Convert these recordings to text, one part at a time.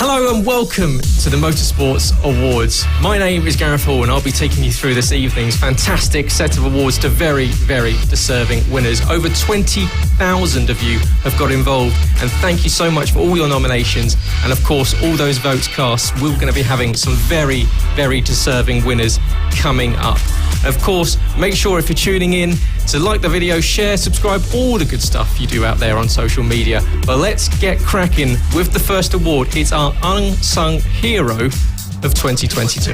Hello and welcome to the Motorsports Awards. My name is Gareth Hall and I'll be taking you through this evening's fantastic set of awards to very, very deserving winners. Over 20,000 of you have got involved, and thank you so much for all your nominations, and of course all those votes cast. We're going to be having some very, very deserving winners coming up. Of course, make sure if you're tuning in to like the video, share, subscribe, all the good stuff you do out there on social media. But let's get cracking with the first award. It's our Unsung Hero of 2022.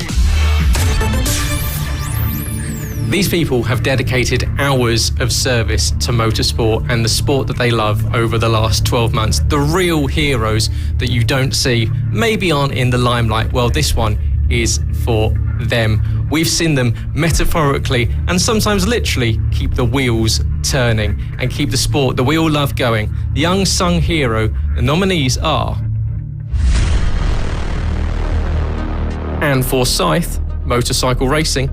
These people have dedicated hours of service to motorsport and the sport that they love over the last 12 months. The real heroes that you don't see, maybe aren't in the limelight. Well, this one is for them. We've seen them metaphorically and sometimes literally keep the wheels turning and keep the sport that we all love going. The Unsung Hero, the nominees are Anne Forsyth, motorcycle racing;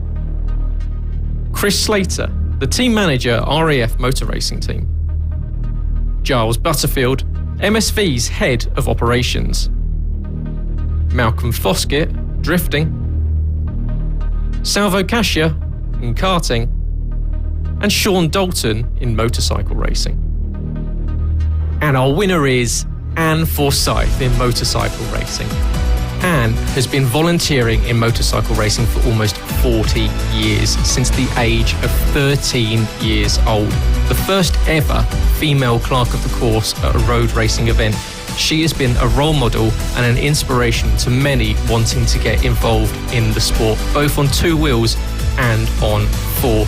Chris Slater, the team manager, RAF motor racing team; Giles Butterfield, MSV's head of operations; Malcolm Foskett, drifting; Salvo Cascia in karting; and Sean Dalton in motorcycle racing. And our winner is Anne Forsyth in motorcycle racing. Anne has been volunteering in motorcycle racing for almost 40 years, since the age of 13 years old. The first ever female clerk of the course at a road racing event. She has been a role model and an inspiration to many wanting to get involved in the sport, both on two wheels and on four.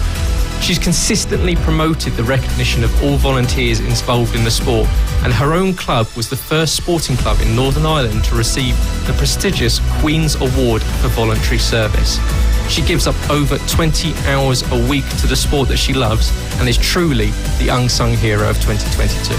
She's consistently promoted the recognition of all volunteers involved in the sport, and her own club was the first sporting club in Northern Ireland to receive the prestigious Queen's Award for voluntary service. She gives up over 20 hours a week to the sport that she loves and is truly the unsung hero of 2022.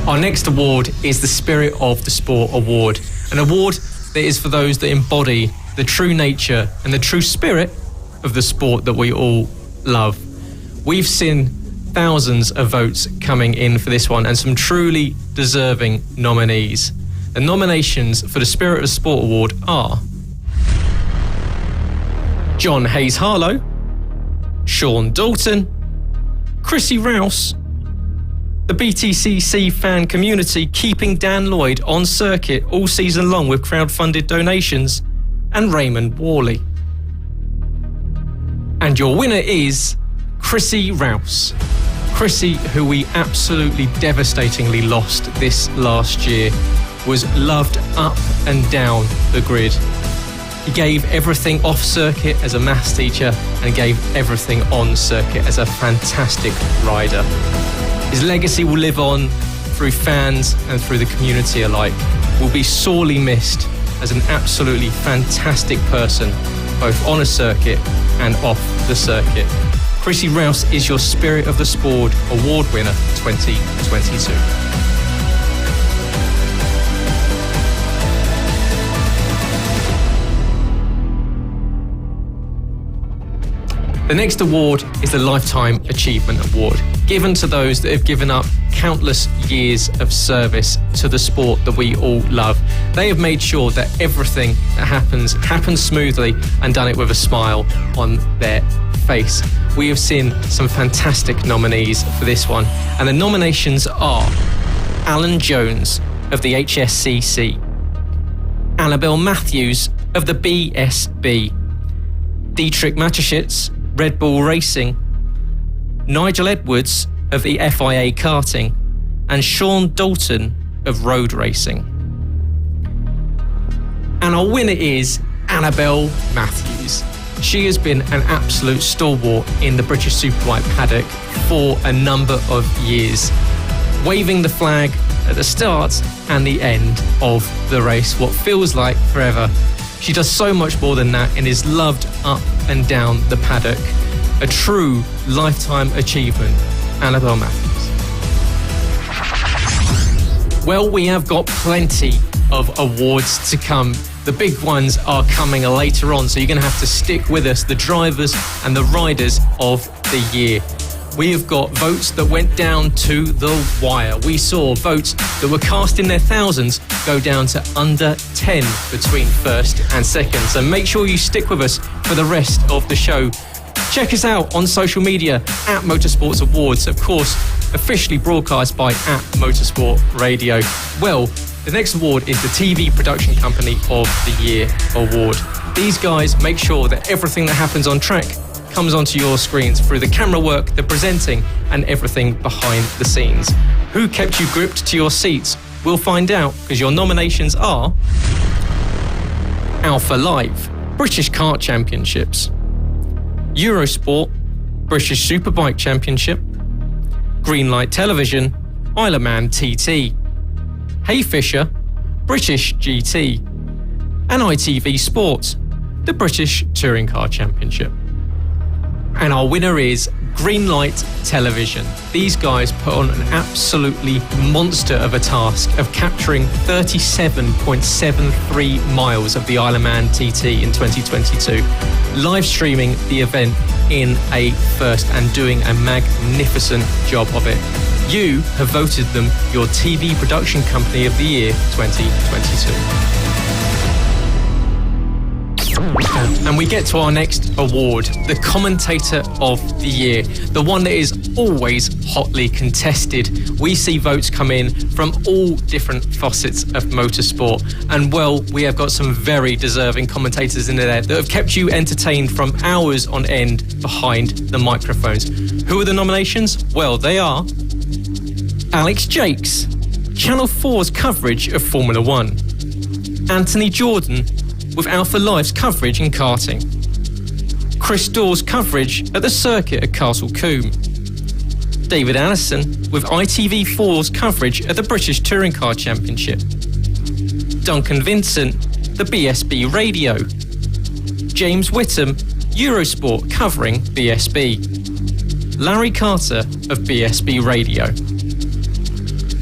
Our next award is the Spirit of the Sport Award, an award that is for those that embody the true nature and the true spirit of the sport that we all love. We've seen thousands of votes coming in for this one and some truly deserving nominees. The nominations for the Spirit of the Sport Award are John Hayes-Harlow, Sean Dalton, Chrissy Rouse, the BTCC fan community keeping Dan Lloyd on circuit all season long with crowd-funded donations, and Raymond Worley. And your winner is Chrissy Rouse. Chrissy, who we absolutely devastatingly lost this last year, was loved up and down the grid. He gave everything off circuit as a maths teacher and gave everything on circuit as a fantastic rider. His legacy will live on through fans and through the community alike. Will be sorely missed as an absolutely fantastic person, both on a circuit and off the circuit. Chrissy Rouse is your Spirit of the Sport Award winner 2022. The next award is the Lifetime Achievement Award, given to those that have given up countless years of service to the sport that we all love. They have made sure that everything that happens smoothly and done it with a smile on their face. We have seen some fantastic nominees for this one, and the nominations are Alan Jones of the HSCC, Annabelle Matthews of the BSB, Dietrich Mateschitz, Red Bull Racing, Nigel Edwards of the FIA Karting, and Sean Dalton of Road Racing. And our winner is Annabelle Matthews. She has been an absolute stalwart in the British Superbike paddock for a number of years, waving the flag at the start and the end of the race, what feels like forever. She does so much more than that and is loved up and down the paddock. A true lifetime achievement, Annabelle Matthews. Well, we have got plenty of awards to come. The big ones are coming later on, so you're going to have to stick with us, the drivers and the riders of the year. We have got votes that went down to the wire. We saw votes that were cast in their thousands go down to under 10 between first and second. So make sure you stick with us for the rest of the show. Check us out on social media at Motorsport Awards, of course, officially broadcast by @Motorsport Radio. Well, the next award is the TV Production Company of the Year award. These guys make sure that everything that happens on track comes onto your screens through the camera work, the presenting, and everything behind the scenes. Who kept you gripped to your seats? We'll find out, because your nominations are Alpha Live, British Kart Championships, Eurosport, British Superbike Championship, Greenlight Television, Isle of Man TT, Hey Fisher, British GT, and ITV Sports, the British Touring Car Championship. And our winner is Greenlight Television. These guys put on an absolutely monster of a task of capturing 37.73 miles of the Isle of Man TT in 2022, live streaming the event in a first and doing a magnificent job of it. You have voted them your TV Production Company of the Year 2022. And we get to our next award, the Commentator of the Year, the one that is always hotly contested. We see votes come in from all different facets of motorsport, and well, we have got some very deserving commentators in there that have kept you entertained from hours on end behind the microphones. Who are the nominations? Well, they are Alex Jakes, Channel 4's coverage of Formula 1, Anthony Jordan with Alpha Live's coverage in karting, Chris Dawes' coverage at the circuit at Castle Combe, David Allison with ITV4's coverage at the British Touring Car Championship, Duncan Vincent, the BSB Radio, James Whittam, Eurosport covering BSB, Larry Carter of BSB Radio,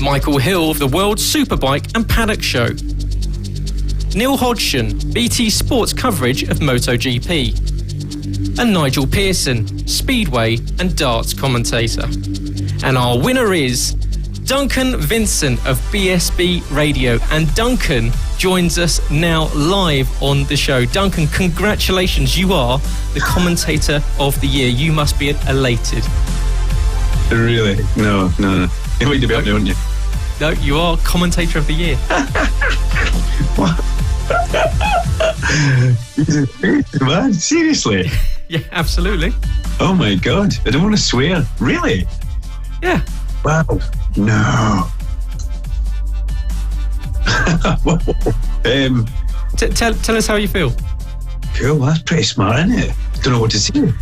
Michael Hill of the World Superbike and Paddock Show, Neil Hodgson, BT Sports coverage of MotoGP, and Nigel Pearson, Speedway and Darts commentator. And our winner is Duncan Vincent of BSB Radio. And Duncan joins us now live on the show. Duncan, congratulations, you are the Commentator of the Year. You must be elated. Really? No. You need to be up there, wouldn't you? No, you are Commentator of the Year. What? Man, seriously? Yeah, absolutely. Oh my God, I don't want to swear. Really? Yeah. Wow. No. Tell us how you feel. Cool, that's pretty smart, isn't it? Don't know what to say. Well,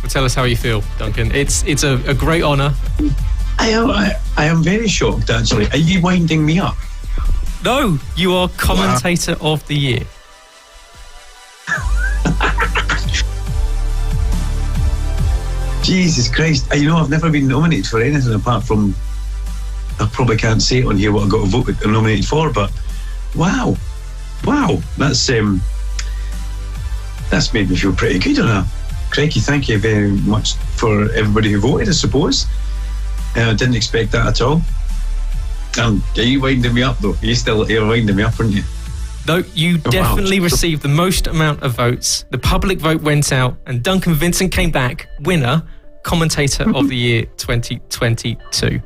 tell us how you feel, Duncan. It's a great honour. I am very shocked, actually. Are you winding me up? No, you are Commentator of the Year. Jesus Christ. You know, I've never been nominated for anything apart from, I probably can't say it on here what I got voted and nominated for, but wow, that's made me feel pretty good on that. Crikey, thank you very much for everybody who voted, I suppose. I didn't expect that at all. Are you winding me up though? You're winding me up, aren't you? No, you definitely received the most amount of votes. The public vote went out and Duncan Vincent came back winner, Commentator of the Year 2022.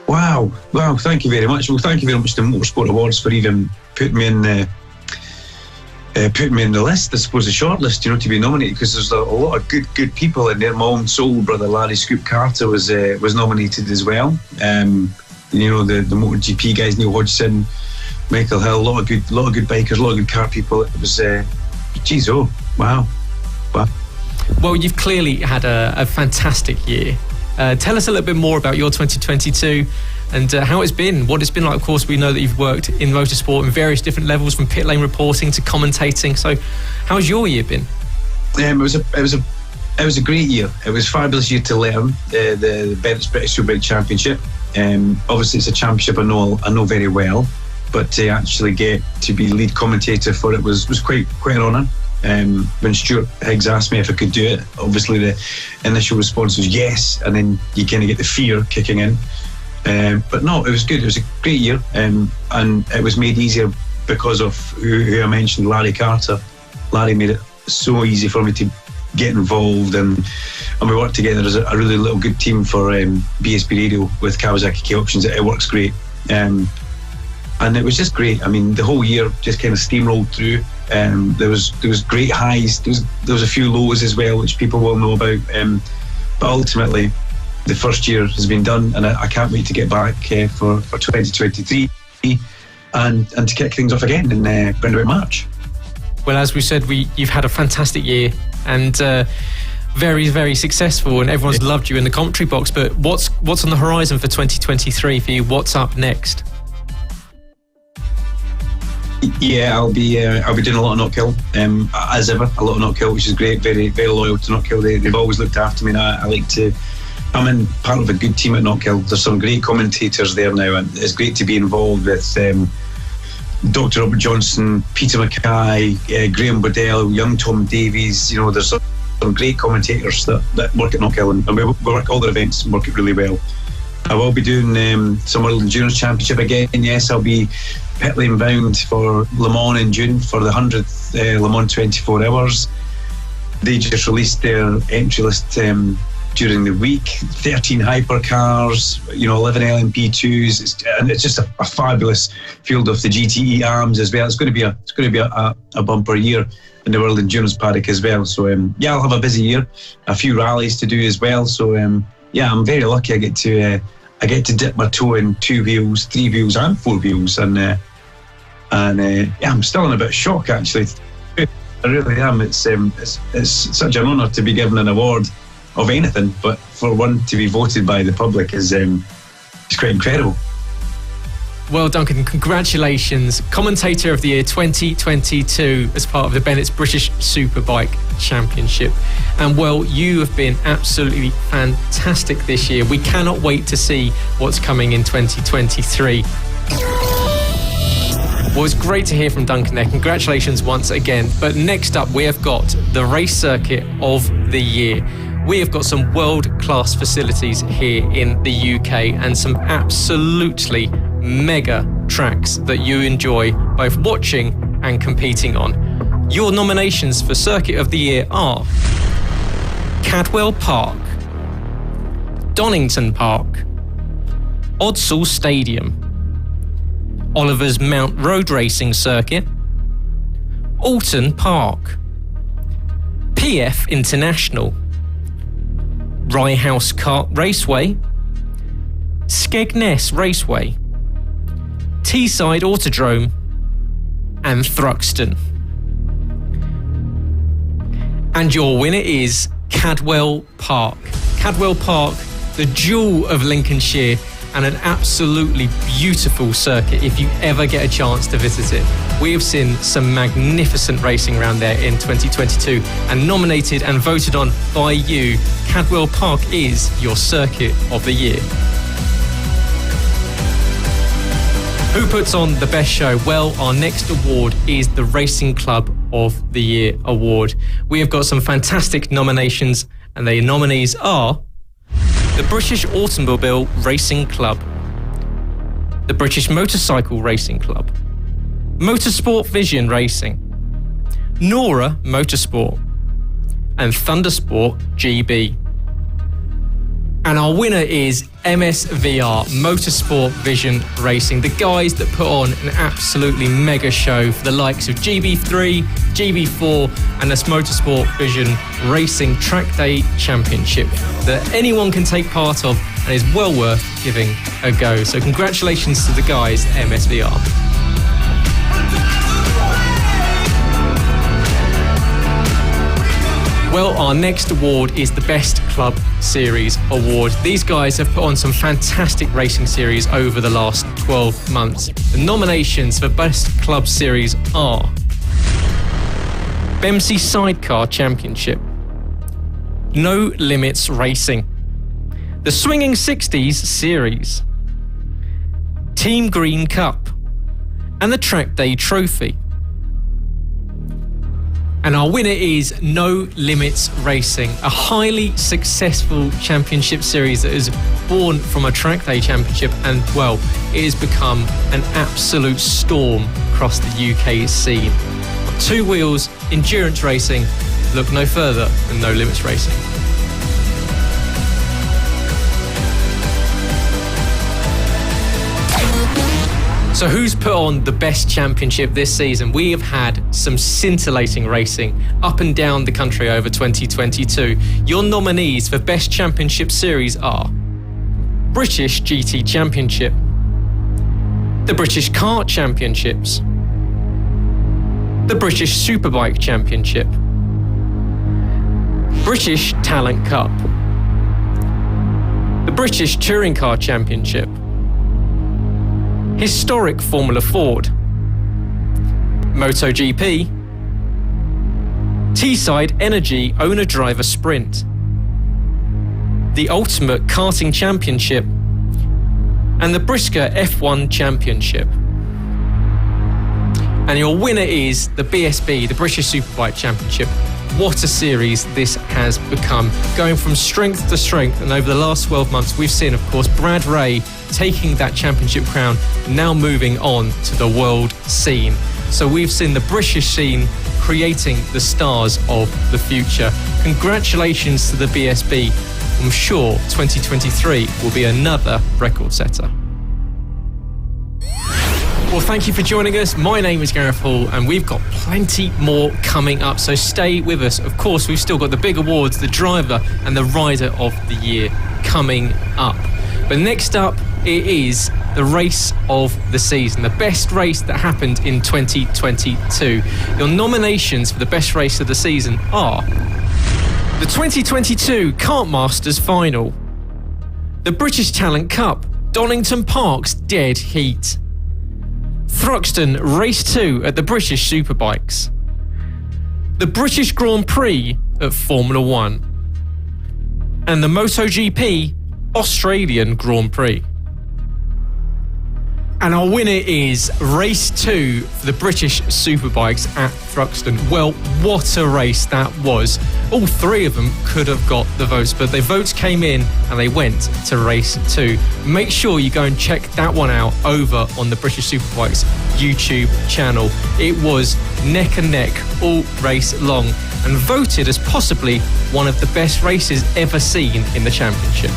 Wow, thank you very much. Well, thank you very much to Motorsport Awards for even putting me in the list, I suppose, the short list, to be nominated, because there's a lot of good people in there. My own soul brother Larry Scoop Carter was nominated as well. The MotoGP guys, Neil Hodgson, Michael Hill, a lot of good bikers, a lot of good car people. It was wow. Well, you've clearly had a fantastic year. Tell us a little bit more about your 2022 and how it's been, what it's been like. Of course, we know that you've worked in motorsport in various different levels, from pit lane reporting to commentating. So how's your year been? It was a great year. It was a fabulous year to learn the British Superbike Championship. Obviously, it's a championship I know very well, but to actually get to be lead commentator for it was quite an honour. when Stuart Higgs asked me if I could do it, obviously the initial response was yes, and then you kind of get the fear kicking in. But no, it was good. It was a great year, and it was made easier because of who I mentioned, Larry Carter. Larry made it so easy for me to get involved, and we worked together as a really little good team for BSB Radio with Kawasaki K Options. It works great, and it was just great. I mean, the whole year just kind of steamrolled through. There was great highs. There was a few lows as well, which people will know about. But ultimately, the first year has been done, and I can't wait to get back for 2023 and to kick things off again in around about March. Well, as we said, you've had a fantastic year and very, very successful, and everyone's loved you in the commentary box. But what's on the horizon for 2023 for you? What's up next? Yeah, I'll be doing a lot of Not Kill, as ever. A lot of Not Kill, which is great. Very, very loyal to Not Kill. They've always looked after me, and I like to. I'm in part of a good team at Not Kill. There's some great commentators there now, and it's great to be involved with Dr. Robert Johnson, Peter Mackay, Graham Bodell, young Tom Davies. You know, there's some great commentators that work at Not Kill, and we work all their events and work it really well. I will be doing some World Endurance Championship again. Yes, I'll be pit lane bound for Le Mans in June for the 100th Le Mans 24 Hours. They just released their entry list during the week. 13 hypercars, 11 LMP2s, and it's just a fabulous field of the GTE arms as well. It's going to be a bumper year in the World Endurance Paddock as well. So I'll have a busy year, a few rallies to do as well. So I'm very lucky. I get to dip my toe in 2 wheels, 3 wheels, and 4 wheels, and I'm still in a bit of shock actually. I really am. It's such an honour to be given an award of anything, but for one to be voted by the public is quite incredible. Well, Duncan, congratulations. Commentator of the Year 2022 as part of the Bennett's British Superbike Championship. And well, you have been absolutely fantastic this year. We cannot wait to see what's coming in 2023. Well, it's great to hear from Duncan there. Congratulations once again. But next up, we have got the race circuit of the year. We have got some world-class facilities here in the UK and some absolutely mega tracks that you enjoy both watching and competing on. Your nominations for Circuit of the Year are Cadwell Park, Donington Park, Odsall Stadium, Oliver's Mount Road Racing Circuit, Alton Park, PF International, Rye House Kart Raceway, Skegness Raceway, Teesside Autodrome, and Thruxton. And your winner is Cadwell Park. Cadwell Park, the jewel of Lincolnshire, and an absolutely beautiful circuit if you ever get a chance to visit it. We have seen some magnificent racing around there in 2022, and nominated and voted on by you, Cadwell Park is your Circuit of the Year. Who puts on the best show? Well, our next award is the Racing Club of the Year award. We have got some fantastic nominations, and the nominees are the British Automobile Racing Club, the British Motorcycle Racing Club, Motorsport Vision Racing, Nora Motorsport, and Thundersport GB. And our winner is MSVR, Motorsport Vision Racing, the guys that put on an absolutely mega show for the likes of GB3, GB4, and this Motorsport Vision Racing Track Day Championship that anyone can take part of and is well worth giving a go. So congratulations to the guys at MSVR. Well, our next award is the Best Club Series award. These guys have put on some fantastic racing series over the last 12 months. The nominations for Best Club Series are BMC Sidecar Championship, No Limits Racing, the Swinging 60s Series, Team Green Cup, and the Track Day Trophy. And our winner is No Limits Racing, a highly successful championship series that is born from a track day championship, and well, it has become an absolute storm across the UK scene. On two wheels, endurance racing, look no further than No Limits Racing. So who's put on the best championship this season? We have had some scintillating racing up and down the country over 2022. Your nominees for Best Championship Series are British GT Championship, the British Kart Championships, the British Superbike Championship, British Talent Cup, the British Touring Car Championship, Historic Formula Ford, MotoGP, Teesside Energy Owner-Driver Sprint, the Ultimate Karting Championship, and the Brisker F1 Championship. And your winner is the BSB, the British Superbike Championship. What a series this has become, going from strength to strength. And over the last 12 months, we've seen, of course, Brad Ray taking that championship crown, now moving on to the world scene. So we've seen the British scene creating the stars of the future. Congratulations to the BSB. I'm sure 2023 will be another record setter. Well, thank you for joining us. My name is Gareth Hall, and we've got plenty more coming up, so stay with us. Of course, we've still got the big awards, the driver and the rider of the year coming up. But next up, it is the race of the season, the best race that happened in 2022. Your nominations for the best race of the season are the 2022 Kart Masters Final, the British Talent Cup, Donington Park's Dead Heat, Thruxton Race 2 at the British Superbikes, the British Grand Prix at Formula 1, and the MotoGP Australian Grand Prix. And our winner is Race 2 for the British Superbikes at Thruxton. Well, what a race that was. All three of them could have got the votes, but the votes came in and they went to Race 2. Make sure you go and check that one out over on the British Superbikes YouTube channel. It was neck and neck all race long and voted as possibly one of the best races ever seen in the championship.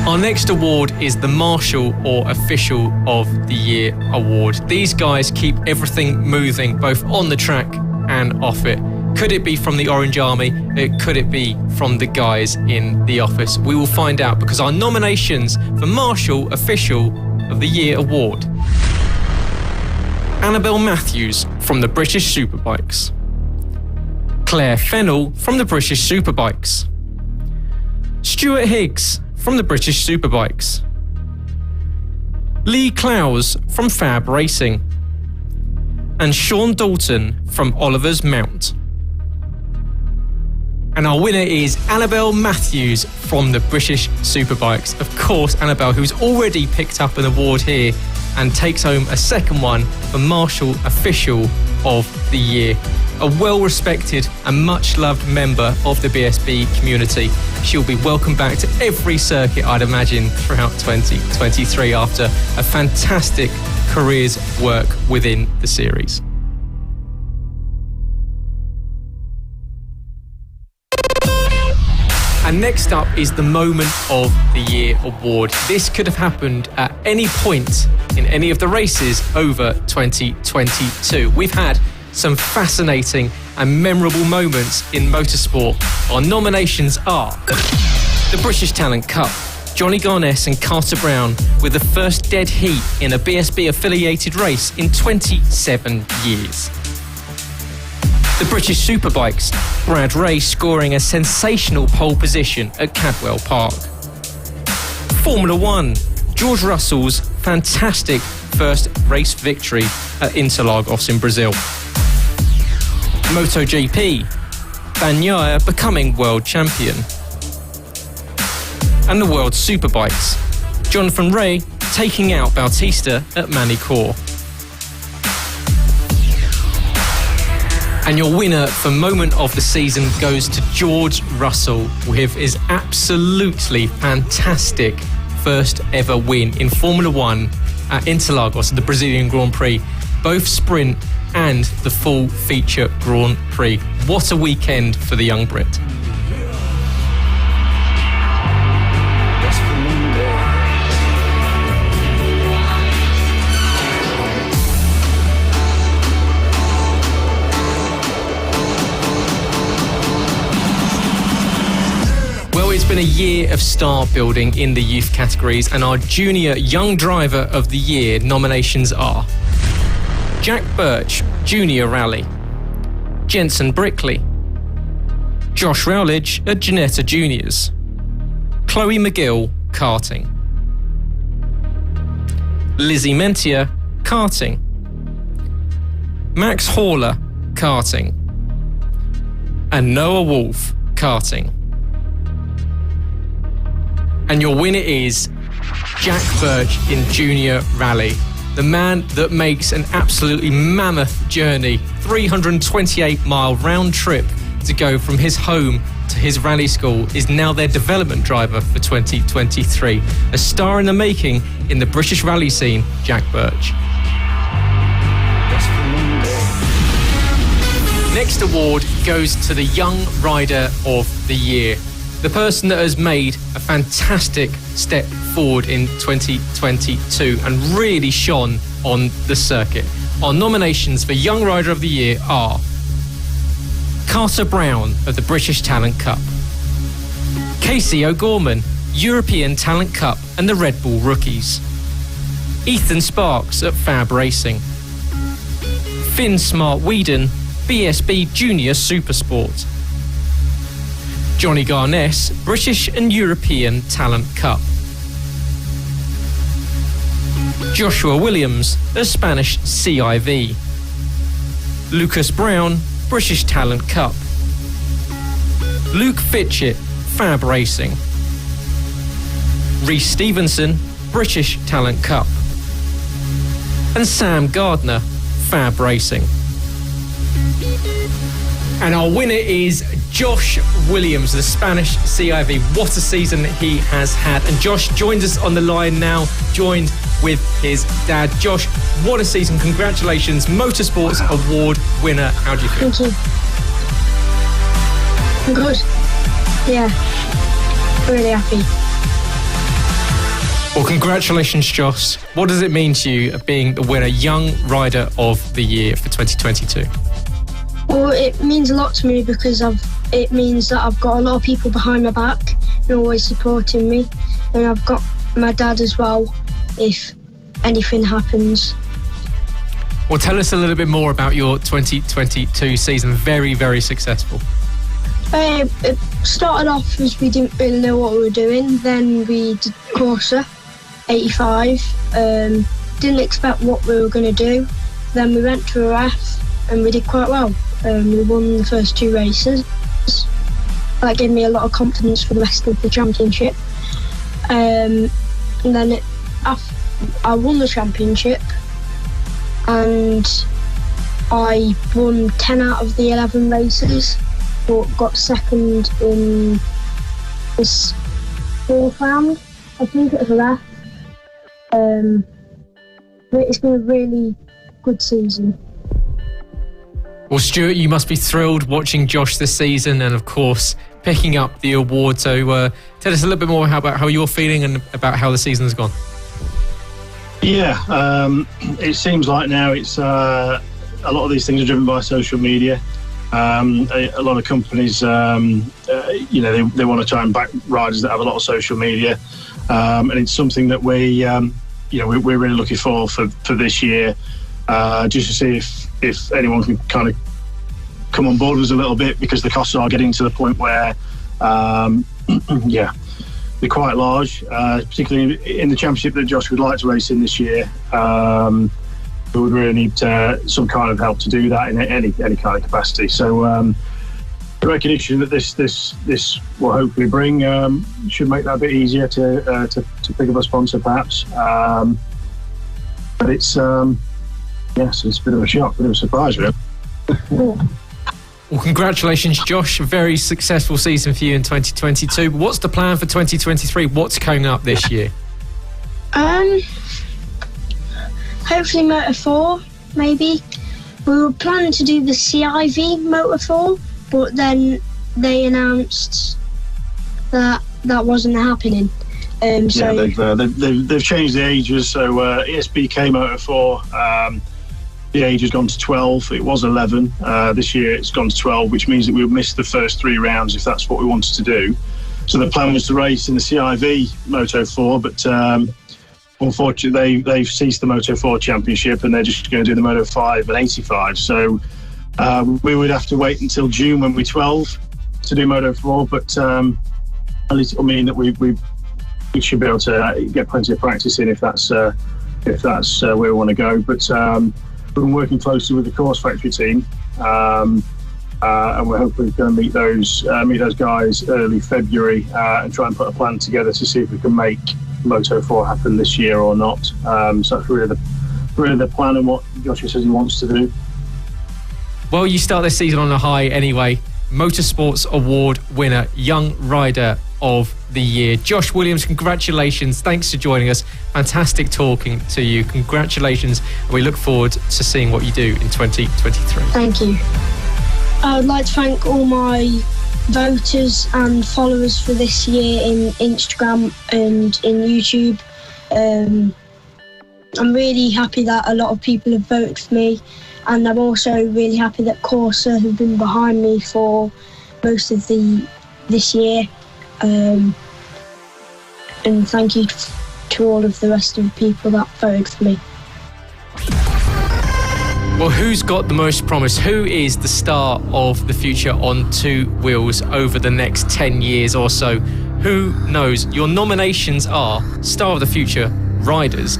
Our next award is the Marshal or Official of the Year award. These guys keep everything moving, both on the track and off it. Could it be from the Orange Army? Could it be from the guys in the office? We will find out, because our nominations for Marshal Official of the Year award: Annabelle Matthews from the British Superbikes, Claire Fennell from the British Superbikes, Stuart Higgs from the British Superbikes, Lee Clowes from Fab Racing, and Sean Dalton from Oliver's Mount. And our winner is Annabelle Matthews from the British Superbikes. Of course, Annabelle, who's already picked up an award here and takes home a second one for Marshal Official of the Year. A well-respected and much-loved member of the BSB community. She'll be welcomed back to every circuit, I'd imagine, throughout 2023 after a fantastic career's work within the series. And next up is the Moment of the Year award. This could have happened at any point in any of the races over 2022. We've had some fascinating and memorable moments in motorsport. Our nominations are the British Talent Cup, Johnny Garness and Carter Brown with the first dead heat in a BSB affiliated race in 27 years. The British Superbikes, Brad Ray scoring a sensational pole position at Cadwell Park. Formula 1, George Russell's fantastic first race victory at Interlagos in Brazil. MotoGP, Bagnaia becoming world champion. And the World Superbikes, Jonathan Rea taking out Bautista at Manicourt. And your winner for moment of the season goes to George Russell with his absolutely fantastic first ever win in Formula One at Interlagos, the Brazilian Grand Prix, both sprint and the full feature Grand Prix. What a weekend for the young Brit. It's been a year of star building in the youth categories, and our Junior Young Driver of the Year nominations are Jack Birch, Junior Rally, Jensen Brickley, Josh Rowledge at Ginetta Juniors, Chloe McGill, Karting, Lizzie Mentier, Karting, Max Horler, Karting, and Noah Wolf, Karting. And your winner is Jack Birch in Junior Rally. The man that makes an absolutely mammoth journey, 328-mile round trip to go from his home to his rally school, is now their development driver for 2023. A star in the making in the British rally scene, Jack Birch. Next award goes to the Young Rider of the Year. The person that has made a fantastic step forward in 2022 and really shone on the circuit. Our nominations for Young Rider of the Year are Carter Brown of the British Talent Cup, Casey O'Gorman, European Talent Cup and the Red Bull Rookies, Ethan Sparks at Fab Racing, Finn Smart Whedon, BSB Junior Supersport, Johnny Garness, British and European Talent Cup, Joshua Williams, the Spanish CIV, Lucas Brown, British Talent Cup, Luke Fitchett, Fab Racing, Rhys Stevenson, British Talent Cup, and Sam Gardner, Fab Racing. And our winner is Josh Williams, the Spanish CIV. What a season he has had. And Josh joins us on the line now, joined with his dad. Josh, what a season. Congratulations. Motorsports Award winner. How do you feel? Thank you. I'm good. Yeah. Really happy. Well, congratulations, Josh. What does it mean to you being the winner, Young Rider of the Year for 2022? Well, it means a lot to me because it means that I've got a lot of people behind my back and always supporting me. And I've got my dad as well if anything happens. Well, tell us a little bit more about your 2022 season. Very, very successful. It started off as we didn't really know what we were doing. Then we did Corsa 85. Didn't expect what we were going to do. Then we went to a ref and we did quite well. We won the first two races. That gave me a lot of confidence for the rest of the championship. And then I won the championship and I won 10 out of the 11 races, but got second in this fourth round. I think it was a lap. It's been a really good season. Well, Stuart, you must be thrilled watching Josh this season and, of course, picking up the award. So tell us a little bit more about how you're feeling and about how the season has gone. Yeah, it seems like now it's a lot of these things are driven by social media. A lot of companies, they want to try and back riders that have a lot of social media. And it's something that we're really looking for this year, just to see if anyone can kind of come on board with us a little bit, because the costs are getting to the point where, they're quite large, particularly in the championship that Josh would like to race in this year. We would really need some kind of help to do that in any kind of capacity. So the recognition that this will hopefully bring should make that a bit easier to to pick up a sponsor, perhaps. But it's yes, it's a bit of a shock, a bit of a surprise, really. Well, congratulations, Josh. A very successful season for you in 2022. What's the plan for 2023? What's coming up this year? Hopefully Motor 4, maybe. We were planning to do the CIV Motor 4, but then they announced that wasn't happening. So yeah, they've changed the ages. So ESBK Motor 4, the age has gone to 12. It was 11. This year it's gone to 12, which means that we'll miss the first 3 rounds if that's what we wanted to do. So the plan was to race in the CIV Moto 4, but unfortunately they've ceased the Moto 4 championship and they're just going to do the Moto 5 and 85. So we would have to wait until June when we're 12 to do Moto 4, but at least it'll mean that we should be able to get plenty of practice in if that's where we want to go. But we've been working closely with the Course Factory team, and we're hopefully going to meet those guys early February and try and put a plan together to see if we can make Moto 4 happen this year or not. So that's really the plan and what Joshua says he wants to do. Well, you start this season on a high anyway. Motorsports Award winner, Young Rider of the Year. Josh Williams, congratulations. Thanks for joining us. Fantastic talking to you. Congratulations. And we look forward to seeing what you do in 2023. Thank you. I would like to thank all my voters and followers for this year in Instagram and in YouTube. I'm really happy that a lot of people have voted for me, and I'm also really happy that Corsa have been behind me for most of this year. And thank you to all of the rest of the people that voted for me. Well, who's got the most promise? Who is the star of the future on 2 wheels over the next 10 years or so? Who knows? Your nominations are Star of the Future Riders,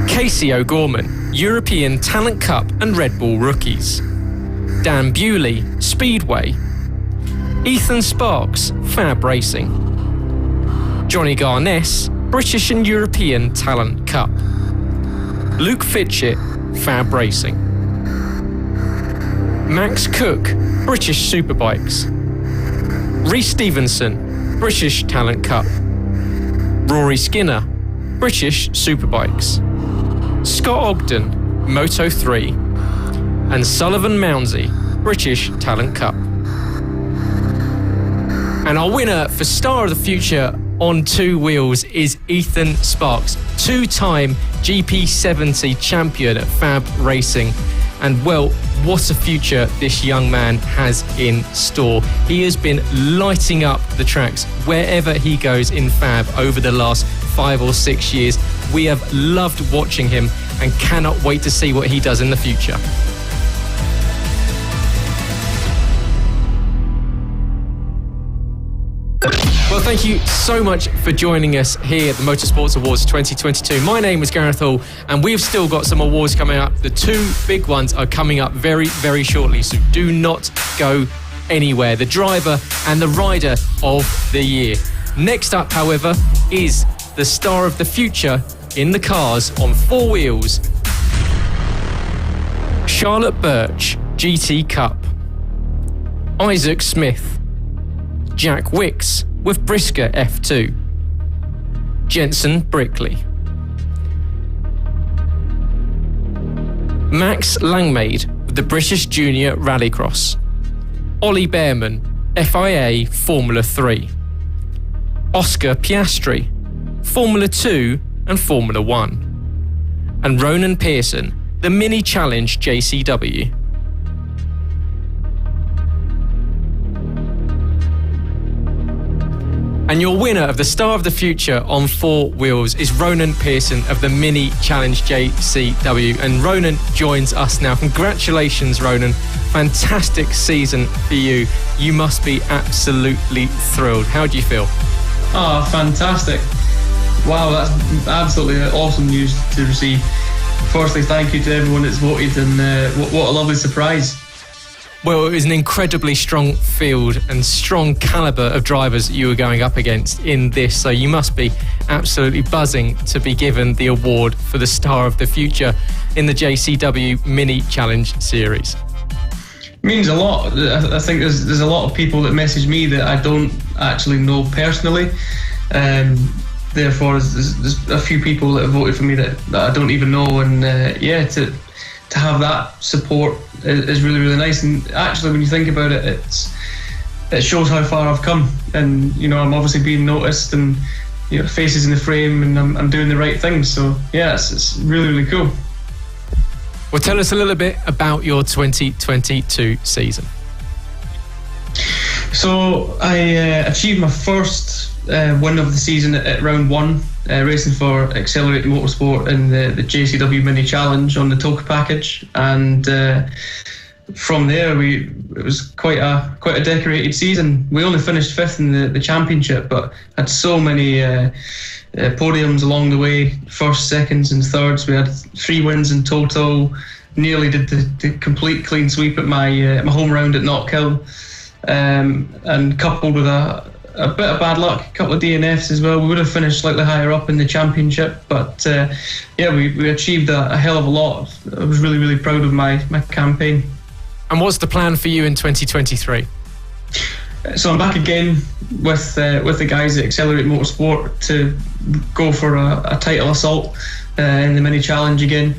Casey O'Gorman, European Talent Cup and Red Bull Rookies, Dan Bewley, Speedway, Ethan Sparks, Fab Racing, Johnny Garness, British and European Talent Cup, Luke Fitchett, Fab Racing, Max Cook, British Superbikes, Rhys Stevenson, British Talent Cup, Rory Skinner, British Superbikes, Scott Ogden, Moto 3, and Sullivan Mounsey, British Talent Cup. And our winner for Star of the Future on 2 wheels is Ethan Sparks, 2-time GP70 champion at Fab Racing. And well, what a future this young man has in store. He has been lighting up the tracks wherever he goes in Fab over the last 5 or 6 years. We have loved watching him and cannot wait to see what he does in the future. Well, thank you so much for joining us here at the Motorsports Awards 2022. My name is Gareth Hall, and we've still got some awards coming up. The 2 big ones are coming up very, very shortly, so do not go anywhere. The driver and the rider of the year. Next up, however, is the Star of the Future in the cars on 4 wheels. Charlotte Birch, GT Cup. Isaac Smith. Jack Wicks with Brisker F2. Jensen Brickley. Max Langmaid with the British Junior Rallycross. Ollie Behrman, FIA Formula 3. Oscar Piastri, Formula 2 and Formula 1. And Ronan Pearson, the Mini Challenge JCW. And your winner of the Star of the Future on 4 wheels is Ronan Pearson of the Mini Challenge JCW. And Ronan joins us now. Congratulations, Ronan. Fantastic season for you. You must be absolutely thrilled. How do you feel? Oh, fantastic. Wow, that's absolutely awesome news to receive. Firstly, thank you to everyone that's voted, and what a lovely surprise. Well, it was an incredibly strong field and strong calibre of drivers that you were going up against in this, so you must be absolutely buzzing to be given the award for the Star of the Future in the JCW Mini Challenge Series. Means a lot. I think there's a lot of people that message me that I don't actually know personally. Therefore, there's a few people that have voted for me that I don't even know, and to have that support is really, really nice. And actually, when you think about it, it shows how far I've come. And I'm obviously being noticed, and faces in the frame, and I'm doing the right things. So yeah, it's really, really cool. Well, tell us a little bit about your 2022 season. So I achieved my first win of the season at round 1, racing for Accelerate Motorsport in the JCW Mini Challenge on the Toka package, and from there it was quite a decorated season. We only finished 5th in the championship, but had so many podiums along the way, 1st, 2nds and 3rds. We had 3 wins in total. Nearly did the complete clean sweep at my home round at Knockhill, and coupled with a bit of bad luck, a couple of DNFs as well. We would have finished slightly higher up in the championship, but we achieved a hell of a lot. I was really, really proud of my campaign. And what's the plan for you in 2023? So I'm back again with the guys at Accelerate Motorsport to go for a title assault in the Mini Challenge again.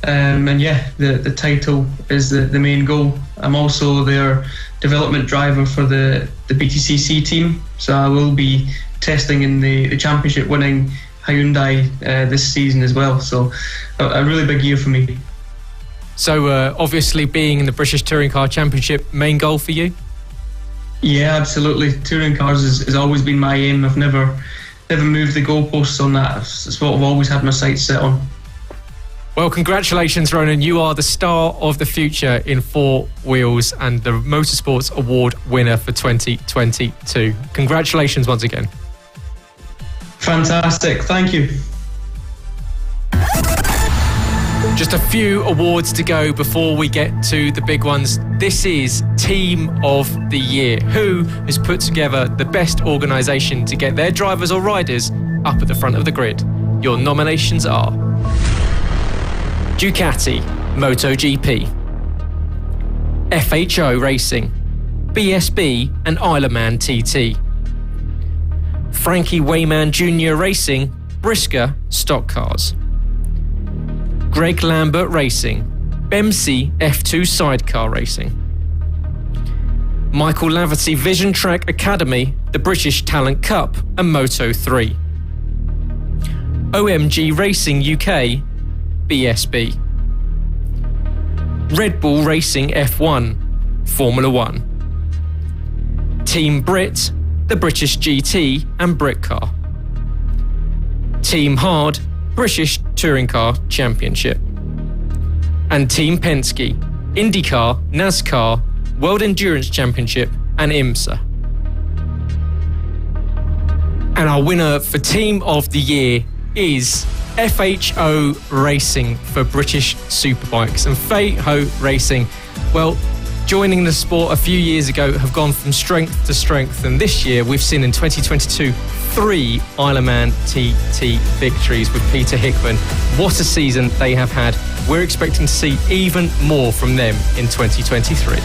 The title is the main goal. I'm also their development driver for the BTCC team, so I will be testing in the championship winning Hyundai this season as well. So a really big year for me. So obviously being in the British Touring Car Championship, main goal for you? Yeah, absolutely. Touring cars has always been my aim. I've never moved the goalposts on that. It's what I've always had my sights set on. Well, congratulations, Ronan. You are the Star of the Future in 4 wheels and the Motorsports Award winner for 2022. Congratulations once again. Fantastic. Thank you. Just a few awards to go before we get to the big ones. This is Team of the Year. Who has put together the best organisation to get their drivers or riders up at the front of the grid? Your nominations are Ducati MotoGP, FHO Racing, BSB and Isle of Man TT, Frankie Wayman Jr. Racing, Brisker Stock Cars, Greg Lambert Racing, BMC F2 Sidecar Racing, Michael Laverty Vision Track Academy, the British Talent Cup and Moto3, OMG Racing UK, BSB, Red Bull Racing F1, Formula 1, Team Brit, the British GT and Brit Car, Team Hard, British Touring Car Championship, and Team Penske, IndyCar, NASCAR, World Endurance Championship and IMSA. And our winner for Team of the Year is FHO Racing for British Superbikes. And FHO Racing, well, joining the sport a few years ago, have gone from strength to strength, and this year we've seen in 2022 3 Isle of Man TT victories with Peter Hickman. What a season they have had. We're expecting to see even more from them in 2023.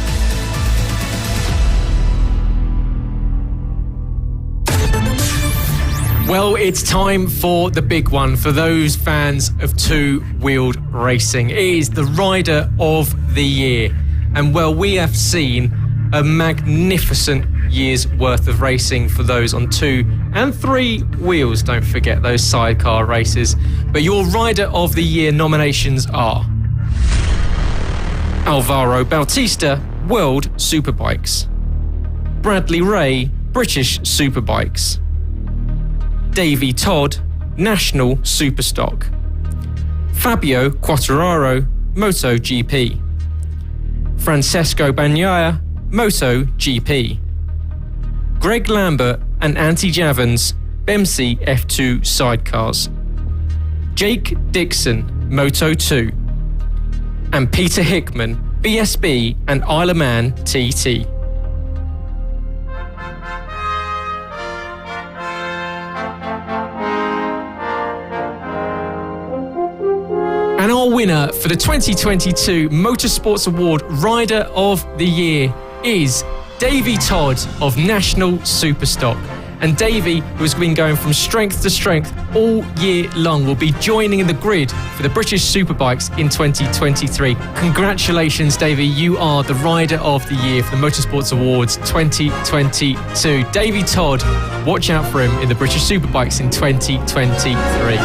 Well, it's time for the big one for those fans of two-wheeled racing. It is the Rider of the Year. And well, we have seen a magnificent year's worth of racing for those on 2 and 3 wheels. Don't forget those sidecar races. But your Rider of the Year nominations are Alvaro Bautista, World Superbikes, Bradley Ray, British Superbikes, Davey Todd, National Superstock, Fabio Quartararo, MotoGP, Francesco Bagnaia, MotoGP, Greg Lambert and Antti Javins, BMC F2 Sidecars, Jake Dixon, Moto2, and Peter Hickman, BSB and Isle of Man TT. And our winner for the 2022 Motorsports Award Rider of the Year is Davey Todd of National Superstock. And Davey, who has been going from strength to strength all year long, will be joining in the grid for the British Superbikes in 2023. Congratulations, Davey. You are the Rider of the Year for the Motorsports Awards 2022. Davey Todd, watch out for him in the British Superbikes in 2023.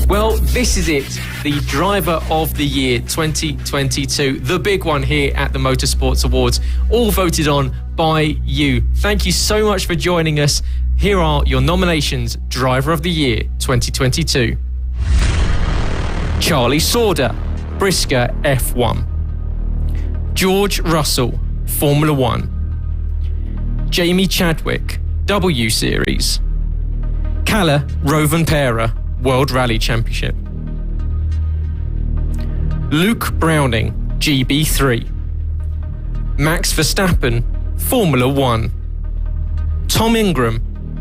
Well, this is it, the Driver of the Year 2022, the big one here at the Motorsports Awards, all voted on by you. Thank you so much for joining us. Here are your nominations, Driver of the Year 2022. Charlie Sauder, Brisker F1. George Russell, Formula 1. Jamie Chadwick, W Series. Kalle Rovanperä, World Rally Championship. Luke Browning, GB3. Max Verstappen, Formula 1. Tom Ingram,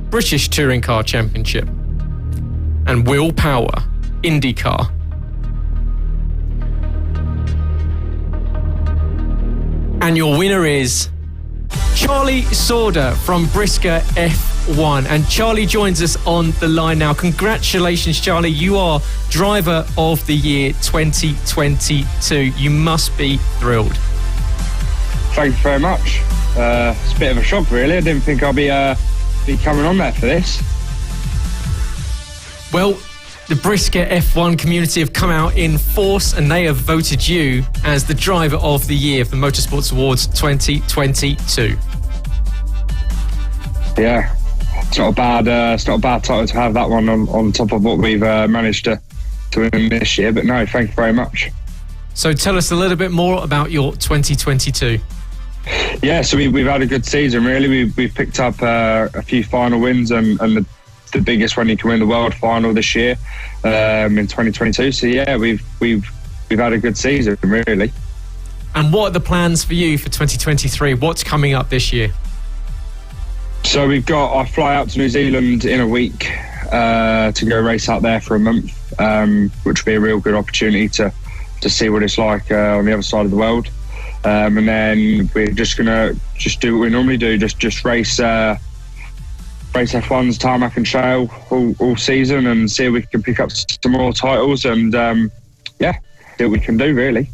British Touring Car Championship. And Will Power, IndyCar. And your winner is Charlie Sauder from Brisker F1. And Charlie joins us on the line now. Congratulations, Charlie. You are Driver of the Year 2022. You must be thrilled. Thank you very much. It's a bit of a shock, really. I didn't think I'll be coming on there for this. Well, the Brisker F1 community have come out in force and they have voted you as the Driver of the Year of the Motorsports Awards 2022. Yeah, it's not a bad title to have, that one on top of what we've managed to win this year. But no, thank you very much. So tell us a little bit more about your 2022. Yeah, so we've had a good season, really. We've picked up a few final wins and the biggest one you can win, the world final this year in 2022. So yeah, we've had a good season, really. And what are the plans for you for 2023? What's coming up this year? So I fly out to New Zealand in a week to go race out there for a month, which will be a real good opportunity to see what it's like on the other side of the world. And then we're just gonna do what we normally do, just race F1's tarmac and shale all season and see if we can pick up some more titles and see what we can do, really.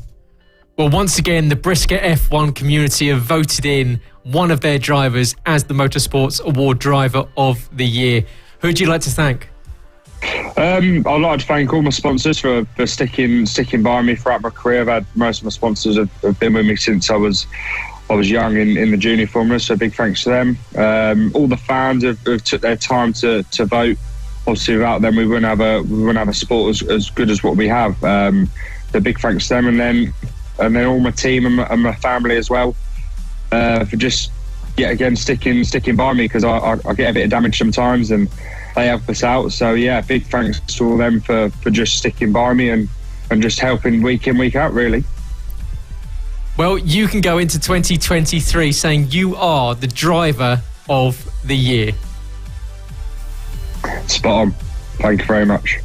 Well, once again, the Brisker F1 community have voted in one of their drivers as the Motorsports Award Driver of the Year. Who would you like to thank? I'd like to thank all my sponsors for sticking by me throughout my career. I've had most of my sponsors have been with me since I was young in the junior formula, so big thanks to them. All the fans have took their time to vote. Obviously, without them, we wouldn't have a sport as good as what we have. So big thanks to them, and then all my team and my family as well for just yet again sticking by me, because I get a bit of damage sometimes and they help us out. So yeah, big thanks to all them for just sticking by me and just helping week in, week out, really. Well, you can go into 2023 saying you are the Driver of the Year. Spot on. Thank you very much.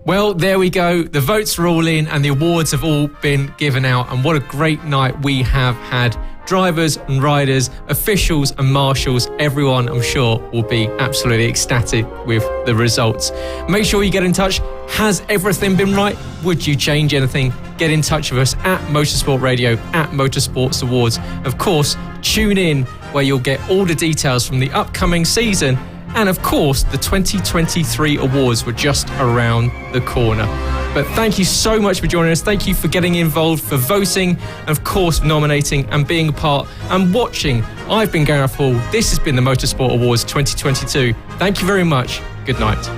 Well, there we go. The votes are all in and the awards have all been given out. And what a great night we have had. Drivers and riders, officials and marshals, everyone, I'm sure, will be absolutely ecstatic with the results. Make sure you get in touch. Has everything been right? Would you change anything? Get in touch with us at Motorsport Radio, at Motorsports Awards. Of course, tune in where you'll get all the details from the upcoming season. And of course, the 2023 awards were just around the corner. But thank you so much for joining us. Thank you for getting involved, for voting, and of course, nominating and being a part and watching. I've been Gareth Hall. This has been the Motorsport Awards 2022. Thank you very much. Good night.